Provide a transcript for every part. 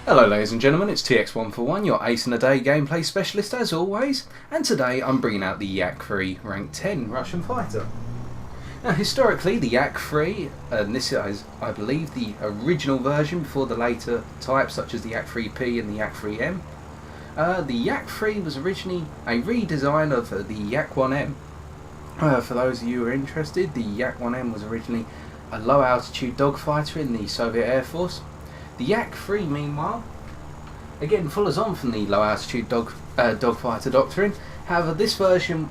Hello ladies and gentlemen, it's TX141, your ace in a day gameplay specialist as always, and today I'm bringing out the Yak-3 rank 10 Russian fighter. Now historically the Yak-3, and this is I believe the original version before the later types such as the Yak-3P and the Yak-3M. The Yak-3 was originally a redesign of the Yak-1M. For those of you who are interested, the Yak-1M was originally a low altitude dogfighter in the Soviet Air Force. The Yak-3, meanwhile, again follows on from the low altitude dogfighter doctrine. However, this version,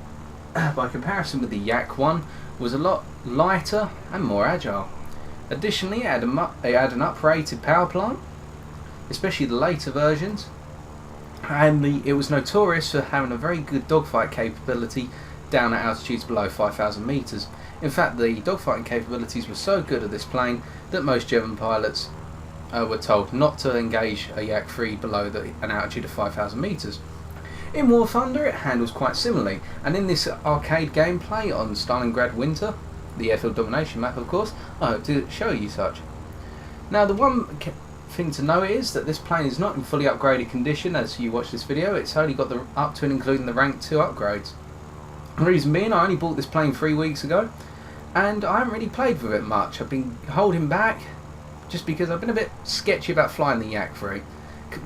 by comparison with the Yak-1, was a lot lighter and more agile. Additionally, it had an uprated power plant, especially the later versions, and it was notorious for having a very good dogfight capability down at altitudes below 5,000 meters. In fact, the dogfighting capabilities were so good of this plane that most German pilots were told not to engage a Yak-3 below an altitude of 5,000 meters. In War Thunder it handles quite similarly, and in this arcade gameplay on Stalingrad Winter, the Airfield Domination map of course, I hope to show you such. Now the one thing to note is that this plane is not in fully upgraded condition as you watch this video. It's only got the up to and including the rank 2 upgrades. The reason being, I only bought this plane 3 weeks ago and I haven't really played with it much. I've been holding back just because I've been a bit sketchy about flying the Yak-3,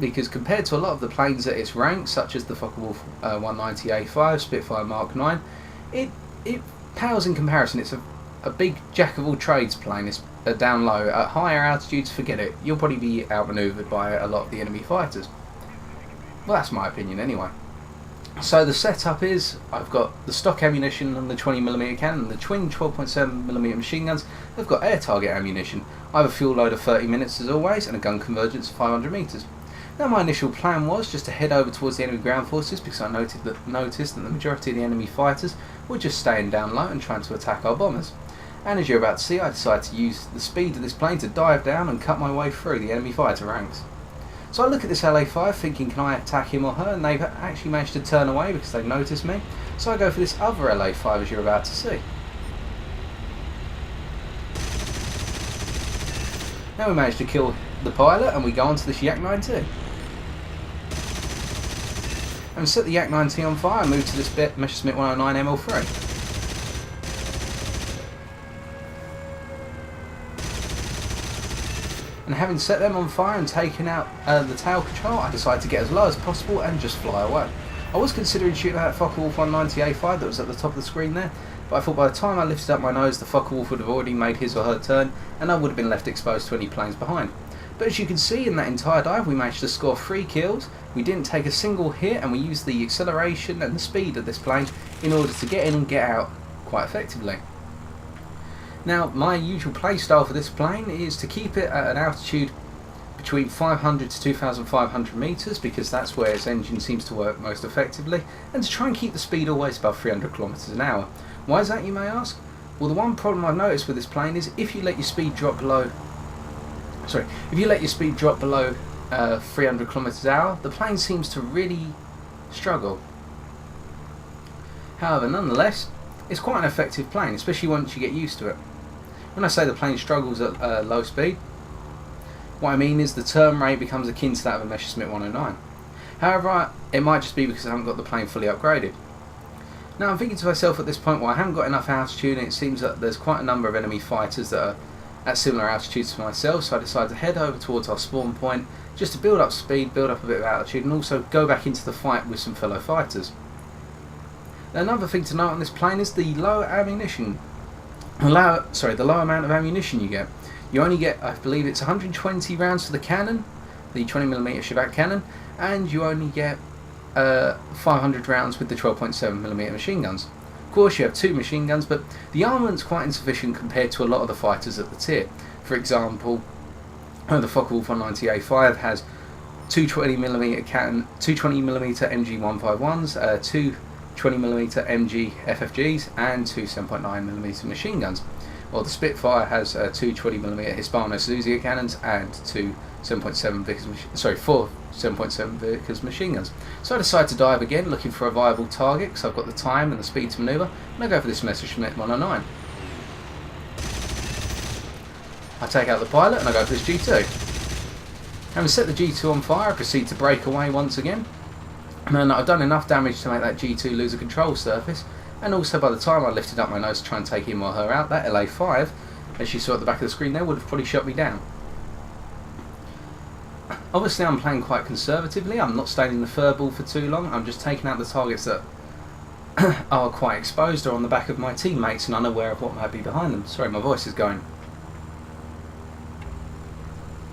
because compared to a lot of the planes at its rank, such as the Focke-Wulf 190A5 Spitfire Mark 9, it pales in comparison. It's a big jack of all trades plane. It's down low. At higher altitudes, forget it. You'll probably be outmaneuvered by a lot of the enemy fighters. Well, that's my opinion anyway. So the setup is, I've got the stock ammunition on the 20mm cannon, the twin 12.7mm machine guns. They've got air target ammunition. I have a fuel load of 30 minutes as always, and a gun convergence of 500 meters. Now my initial plan was just to head over towards the enemy ground forces, because I noticed that the majority of the enemy fighters were just staying down low and trying to attack our bombers. And as you're about to see, I decided to use the speed of this plane to dive down and cut my way through the enemy fighter ranks. So I look at this LA-5 thinking, can I attack him or her? And they've actually managed to turn away because they've noticed me. So I go for this other LA-5 as you're about to see. Now we managed to kill the pilot and we go on to this Yak-9T. And set the Yak-9T on fire and move to this Messerschmitt 109 ML3. And having set them on fire and taken out the tail control, I decided to get as low as possible and just fly away. I was considering shooting that Focke-Wulf 190A5 that was at the top of the screen there, but I thought by the time I lifted up my nose the Focke-Wulf would have already made his or her turn and I would have been left exposed to any planes behind. But as you can see, in that entire dive we managed to score 3 kills, we didn't take a single hit, and we used the acceleration and the speed of this plane in order to get in and get out quite effectively. Now my usual play style for this plane is to keep it at an altitude between 500 to 2,500 meters, because that's where its engine seems to work most effectively, and to try and keep the speed always above 300 kilometers an hour. Why is that, you may ask? Well, the one problem I've noticed with this plane is if you let your speed drop below 300 kilometers an hour, the plane seems to really struggle. However, nonetheless, it's quite an effective plane, especially once you get used to it. When I say the plane struggles at low speed, what I mean is the turn rate becomes akin to that of a Messerschmitt 109. However, it might just be because I haven't got the plane fully upgraded. Now I'm thinking to myself at this point, well, I haven't got enough altitude and it seems that there's quite a number of enemy fighters that are at similar altitudes to myself, so I decided to head over towards our spawn point just to build up speed, build up a bit of altitude, and also go back into the fight with some fellow fighters. Now, another thing to note on this plane is the low ammunition. The low amount of ammunition you get. You only get, I believe it's 120 rounds for the cannon, the 20mm Shavak cannon, and you only get 500 rounds with the 12.7mm machine guns. Of course you have 2 machine guns, but the armament's quite insufficient compared to a lot of the fighters at the tier. For example, the Focke-Wulf 190A5 has 2 20mm cannon, 2 20mm MG151s, 2 20mm MG FFGs and 2 7.9mm machine guns. While the Spitfire has 2 20mm Hispano Suzuki cannons and 2 7.7 4 7.7 Vickers machine guns. So I decided to dive again, looking for a viable target because I've got the time and the speed to manoeuvre, and I go for this Messerschmitt 109. I take out the pilot and I go for this G2. Having set the G2 on fire, I proceed to break away once again. And I've done enough damage to make that G2 lose a control surface, and also by the time I lifted up my nose to try and take him or her out, that LA5, as you saw at the back of the screen there, would have probably shot me down. Obviously I'm playing quite conservatively, I'm not staying in the furball for too long, I'm just taking out the targets that are quite exposed or on the back of my teammates and unaware of what might be behind them. Sorry, my voice is going.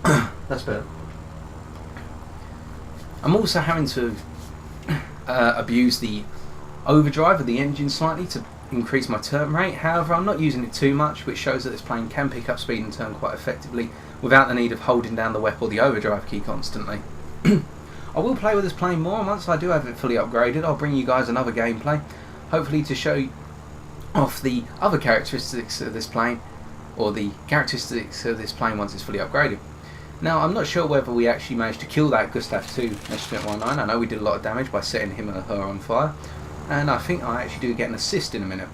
That's better. I'm also having to abuse the overdrive of the engine slightly to increase my turn rate. However, I'm not using it too much, which shows that this plane can pick up speed and turn quite effectively without the need of holding down the WEP or the overdrive key constantly. I will play with this plane more, and once I do have it fully upgraded, I'll bring you guys another gameplay, hopefully to show off the other characteristics of this plane, or the characteristics of this plane once it's fully upgraded. Now, I'm not sure whether we actually managed to kill that Gustav II Messerschmitt 19. I know we did a lot of damage by setting him or her on fire, and I think I actually do get an assist in a minute.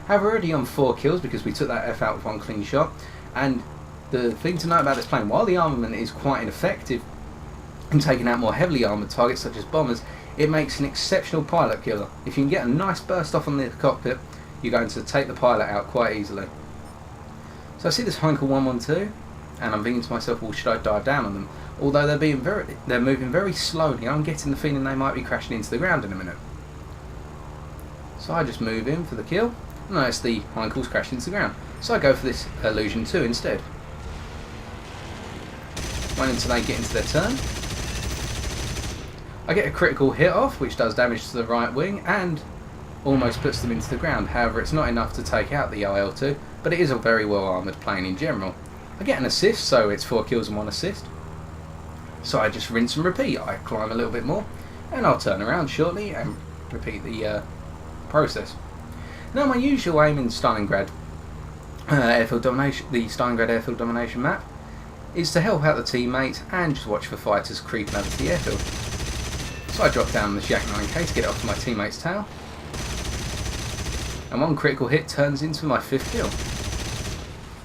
However, we're already on 4 kills because we took that F out with 1 clean shot, and the thing to note about this plane, while the armament is quite ineffective in taking out more heavily armoured targets such as bombers, it makes an exceptional pilot killer. If you can get a nice burst off on the cockpit, you're going to take the pilot out quite easily. So I see this Heinkel 112, and I'm thinking to myself, well, should I dive down on them? Although they're moving very slowly, I'm getting the feeling they might be crashing into the ground in a minute. So I just move in for the kill, and notice the Heinkel's crashed into the ground. So I go for this Illusion 2 instead. Wait until they get into their turn. I get a critical hit off, which does damage to the right wing, and almost puts them into the ground. However, it's not enough to take out the IL-2, but it is a very well armoured plane in general. I get an assist, so it's 4 kills and 1 assist. So I just rinse and repeat. I climb a little bit more, and I'll turn around shortly and repeat the process. Now, my usual aim in Stalingrad Airfield Domination, the Stalingrad Airfield Domination map, is to help out the teammates and just watch for fighters creeping over to the airfield. So I drop down this Yak-3 to get it off my teammate's tail, and 1 critical hit turns into my 5th kill.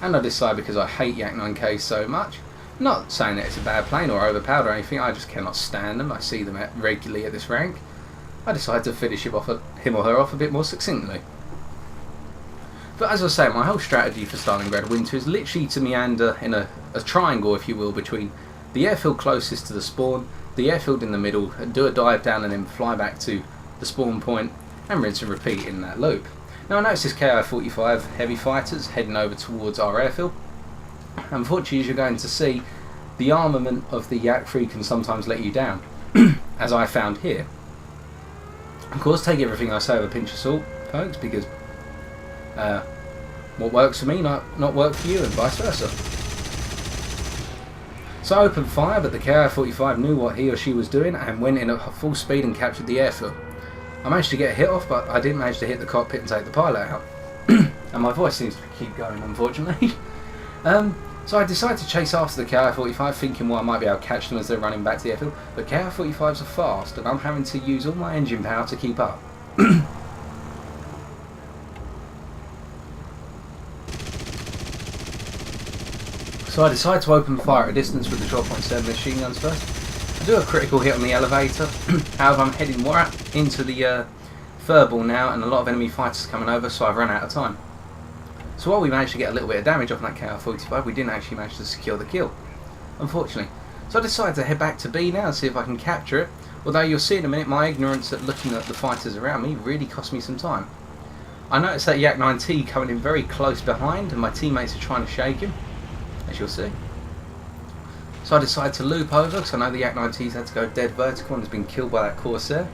And I decide, because I hate Yak-9Ks so much, not saying that it's a bad plane or overpowered or anything, I just cannot stand them, I see them regularly at this rank, I decide to finish him or her off a bit more succinctly. But as I say, my whole strategy for Stalingrad Winter is literally to meander in a triangle, if you will, between the airfield closest to the spawn, the airfield in the middle, and do a dive down and then fly back to the spawn point and rinse and repeat in that loop. Now I notice this Ki-45 heavy fighters heading over towards our airfield. Unfortunately, as you're going to see, the armament of the Yak-3 can sometimes let you down, as I found here. Of course, take everything I say with a pinch of salt, folks, because what works for me not work for you, and vice versa. So I opened fire, but the Ki-45 knew what he or she was doing and went in at full speed and captured the airfield. I managed to get a hit off, but I didn't manage to hit the cockpit and take the pilot out. And my voice seems to keep going, unfortunately. So I decided to chase after the Ki-45, thinking, well, I might be able to catch them as they're running back to the airfield. But Ki-45s are fast, and I'm having to use all my engine power to keep up. So I decide to open fire at a distance with the 12.7 machine guns first. I do a critical hit on the elevator. However, I'm heading more into the furball now, and a lot of enemy fighters are coming over, so I've run out of time. So while we managed to get a little bit of damage off that Ki-45, we didn't actually manage to secure the kill, unfortunately. So I decided to head back to B now and see if I can capture it, although you'll see in a minute my ignorance at looking at the fighters around me really cost me some time. I noticed that Yak-9T coming in very close behind, and my teammates are trying to shake him, as you'll see. So I decided to loop over, because I know the Yak-9T's had to go dead vertical and has been killed by that Corsair.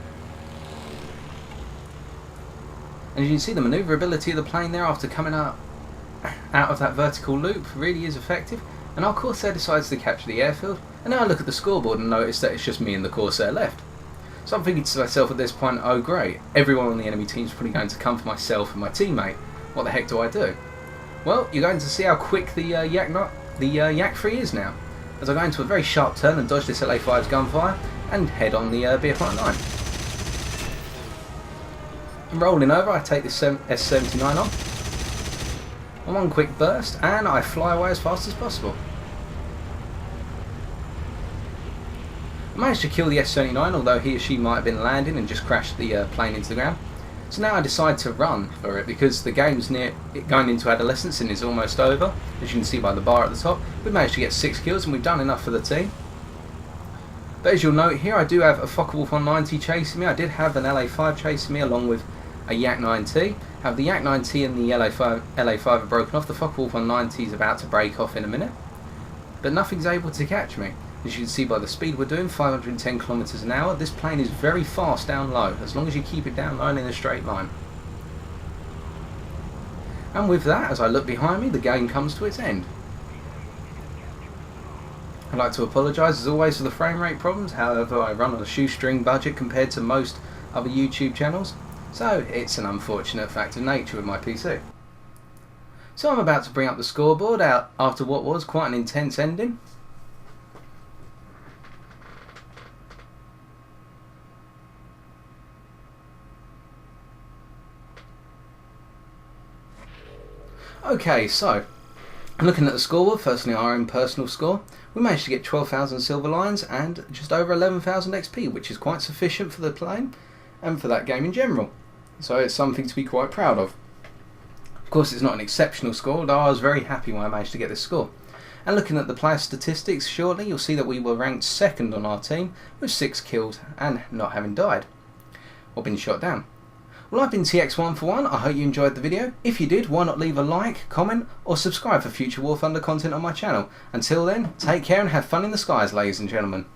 And as you can see, the manoeuvrability of the plane there after coming out of that vertical loop really is effective. And our Corsair decides to capture the airfield, and now I look at the scoreboard and notice that it's just me and the Corsair left. So I'm thinking to myself at this point, oh great, everyone on the enemy team's probably going to come for myself and my teammate. What the heck do I do? Well, you're going to see how quick the Yak-3 is now, as I go into a very sharp turn and dodge this LA5's gunfire and head on the BF-19. And rolling over, I take this S-79 on, and 1 quick burst, and I fly away as fast as possible. managed to kill the S-79, although he or she might have been landing and just crashed the plane into the ground. So now I decide to run for it because the game's going into adolescence and is almost over. As you can see by the bar at the top, we've managed to get 6 kills and we've done enough for the team. But as you'll note here, I do have a Focke-Wulf 190 chasing me. I did have an LA5 chasing me along with a Yak-3. Have the Yak-3 and the LA5 are broken off. The Focke-Wulf 190 is about to break off in a minute. But nothing's able to catch me. As you can see by the speed we're doing, 510 kilometers an hour, this plane is very fast down low, as long as you keep it down low and in a straight line. And with that, as I look behind me, the game comes to its end. I'd like to apologise as always for the frame rate problems, however I run on a shoestring budget compared to most other YouTube channels, so it's an unfortunate fact of nature with my PC. So I'm about to bring up the scoreboard out after what was quite an intense ending. Okay, so looking at the scoreboard, firstly our own personal score, we managed to get 12,000 silver lions and just over 11,000 XP, which is quite sufficient for the plane and for that game in general. So it's something to be quite proud of. Of course it's not an exceptional score, though I was very happy when I managed to get this score. And looking at the player statistics shortly, you'll see that we were ranked 2nd on our team with 6 killed and not having died or been shot down. Well, I've been TX141, I hope you enjoyed the video. If you did, why not leave a like, comment or subscribe for future War Thunder content on my channel. Until then, take care and have fun in the skies, ladies and gentlemen.